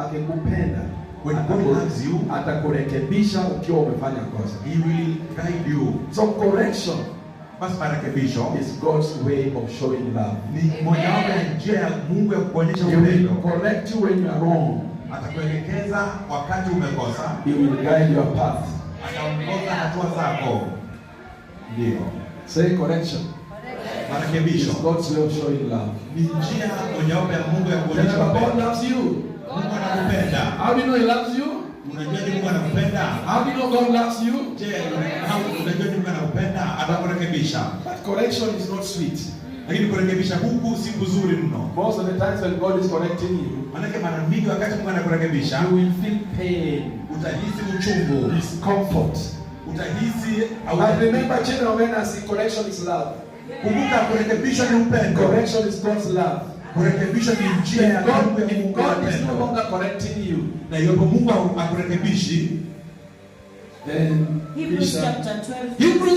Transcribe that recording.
akikupenda, when God loves you, atakurekebisha ukiwa umefanya kosa. He will guide you. So correction Basi marekebisho is God's way of showing love. ni mojawapo ya njia ya Mungu ya kuonyesha He will upendo. correct you when you are wrong. Atakuelekeza wakati umekosa. He will guide your path. Ataongoza hatua zako. Ndio. Say correction. Marekebisho It's God's way of showing love. ni njia mojawapo ya Mungu ya kuonyesha God upendo. loves you. Mungu anakupenda. How do you know He loves you? Unajua ni Mungu anakupenda? How do you know God loves you? Je, unajua ni Mungu anakupenda? Atakurekebisha. But correction is not sweet. Lakini kurekebisha huku si kuzuri mno. Most of the times when God is correcting you, Maana mara mingi wakati Mungu anakurekebisha, you will feel pain, utahisi uchungu, discomfort. utahisi And remember, children of men, as correction is love. kumbuka kurekebisha ni upendo. Correction is God's love. Kurekebisha ni njia ya Mungu ya If Mungu God is no upendo. longer correcting you, Na iwapo Mungu akurekebishi, then Hebrews Bishop, chapter 12.